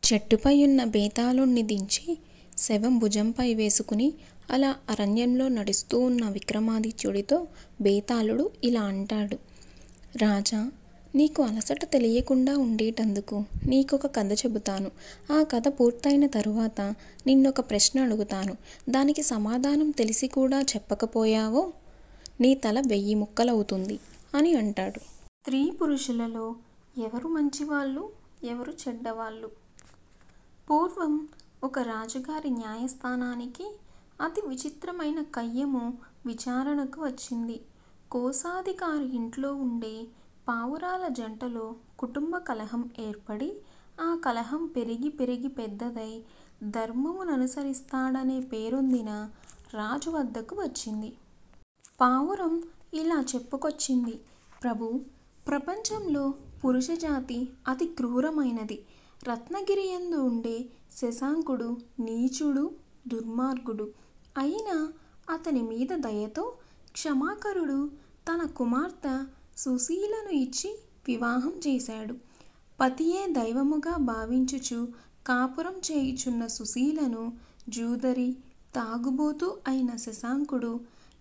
చెట్టుపై ఉన్న బేతాళుణ్ణి దించి శవం భుజంపై వేసుకుని అలా అరణ్యంలో నడుస్తూ ఉన్న విక్రమాదిత్యుడితో బేతాళుడు ఇలా అంటాడు. రాజా, నీకు అలసట తెలియకుండా ఉండేటందుకు నీకొక కథ చెబుతాను. ఆ కథ పూర్తయిన తరువాత నిన్నొక ప్రశ్న అడుగుతాను. దానికి సమాధానం తెలిసి కూడా చెప్పకపోయావో నీ తల 1000 ముక్కలవుతుంది అని అంటాడు. స్త్రీ పురుషులలో ఎవరు మంచివాళ్ళు, ఎవరు చెడ్డవాళ్ళు? పూర్వం ఒక రాజుగారి న్యాయస్థానానికి అతి విచిత్రమైన కయ్యము విచారణకు వచ్చింది. కోశాధికారి ఇంట్లో ఉండే పావురాల జంటలో కుటుంబ కలహం ఏర్పడి ఆ కలహం పెరిగి పెరిగి పెద్దదై ధర్మముననుసరిస్తాడనే పేరొందిన రాజు వద్దకు వచ్చింది. పావురం ఇలా చెప్పుకొచ్చింది. ప్రభు, ప్రపంచంలో పురుషజాతి అతి క్రూరమైనది. రత్నగిరియందు ఉండే శశాంకుడు నీచుడు, దుర్మార్గుడు. అయినా అతని మీద దయతో క్షమాకరుడు తన కుమార్తె సుశీలను ఇచ్చి వివాహం చేశాడు. పతియే దైవముగా భావించుచు కాపురం చేయుచున్న సుశీలను జూదరి, తాగుబోతు అయిన శశాంకుడు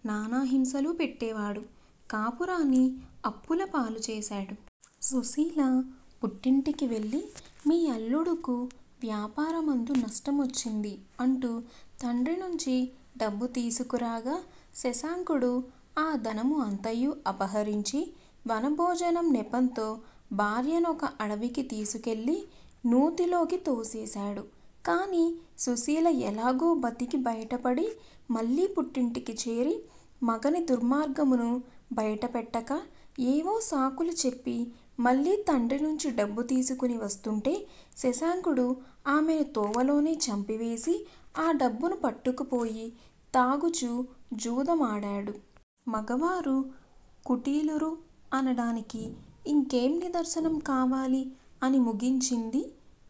నానా హింసలు పెట్టేవాడు. కాపురాన్ని అప్పుల పాలు చేశాడు. సుశీల పుట్టింటికి వెళ్ళి మీ అల్లుడుకు వ్యాపారమందు నష్టమొచ్చింది అంటూ తండ్రి నుంచి డబ్బు తీసుకురాగా శశాంకుడు ఆ ధనము అంతయు అపహరించి వనభోజనం నెపంతో భార్యనొక అడవికి తీసుకెళ్ళి నూతిలోకి తోసేశాడు. కానీ సుశీల ఎలాగో బతికి బయటపడి మళ్ళీ పుట్టింటికి చేరి మగని దుర్మార్గమును బయటపెట్టక ఏవో సాకులు చెప్పి మళ్ళీ తండ్రి నుంచి డబ్బు తీసుకుని వస్తుంటే శశాంకుడు ఆమెను తోవలోనే చంపివేసి ఆ డబ్బును పట్టుకుపోయి తాగుచూ జూదమాడాడు. మగవారు కుటిలురు అనడానికి ఇంకేం నిదర్శనం కావాలి అని ముగించింది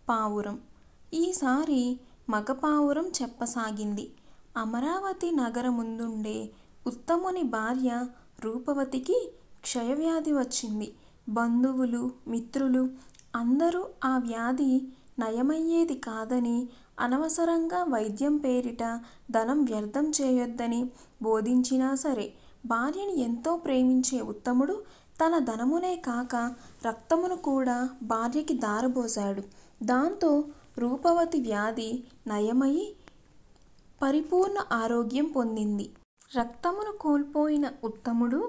పావురం. ఈసారి మగ పావురం చెప్పసాగింది. అమరావతి నగరముందుండే ఉత్తముని భార్య రూపవతికి క్షయవ్యాధి వచ్చింది. బంధువులు, మిత్రులు అందరూ ఆ వ్యాధి నయమయ్యేది కాదని, అనవసరంగా వైద్యం పేరిట ధనం వ్యర్థం చేయొద్దని బోధించినా సరే భార్యని ఎంతో ప్రేమించే ఉత్తముడు తన ధనమునే కాక రక్తమును కూడా భార్యకి ధారబోశాడు. దాంతో రూపవతి వ్యాధి నయమయి పరిపూర్ణ ఆరోగ్యం పొందింది. రక్తమును కోల్పోయిన ఉత్తముడు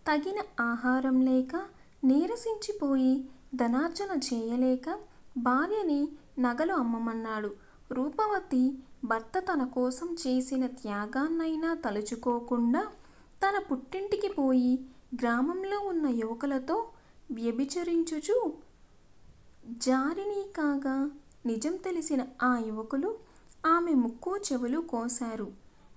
తగిన ఆహారం లేక నీరసించిపోయి ధనార్జన చేయలేక భార్యని నగలు అమ్మమన్నాడు. రూపవతి భర్త తన కోసం చేసిన త్యాగాన్నైనా తలుచుకోకుండా తన పుట్టింటికి పోయి గ్రామంలో ఉన్న యువకులతో వ్యభిచరించుచు జారినీ కాగా నిజం తెలిసిన ఆ యువకులు ఆమె ముక్కు చెవులు కోశారు.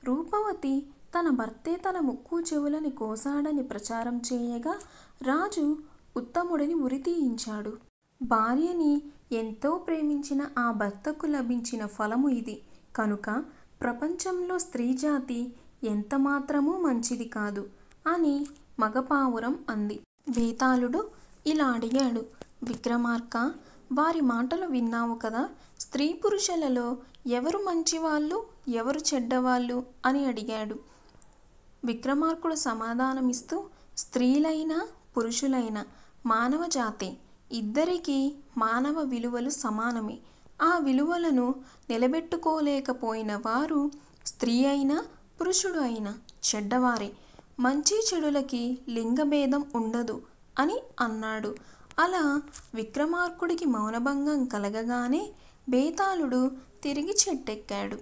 రూపవతి తన భర్తే తన ముక్కు చెవులని కోశాడని ప్రచారం చేయగా రాజు ఉత్తముడిని ఉరితీయించాడు. భార్యని ఎంతో ప్రేమించిన ఆ భర్తకు లభించిన ఫలము ఇది. కనుక ప్రపంచంలో స్త్రీజాతి ఎంతమాత్రమూ మంచిది కాదు అని మగపావురం అంది. బేతాళుడు ఇలా అడిగాడు. విక్రమార్క, వారి మాటలు విన్నావు కదా. స్త్రీ పురుషులలో ఎవరు మంచివాళ్ళు, ఎవరు చెడ్డవాళ్ళు అని అడిగాడు. విక్రమార్కుడు సమాధానమిస్తూ స్త్రీలైనా పురుషులైనా మానవ జాతే. ఇద్దరికీ మానవ విలువలు సమానమే. ఆ విలువలను నిలబెట్టుకోలేకపోయిన వారు స్త్రీ అయినా పురుషుడు అయినా చెడ్డవారే. మంచి చెడులకి లింగభేదం ఉండదు అని అన్నాడు. అలా విక్రమార్కుడికి మౌనభంగం కలగగానే బేతాళుడు తిరిగి చెట్టెక్కాడు.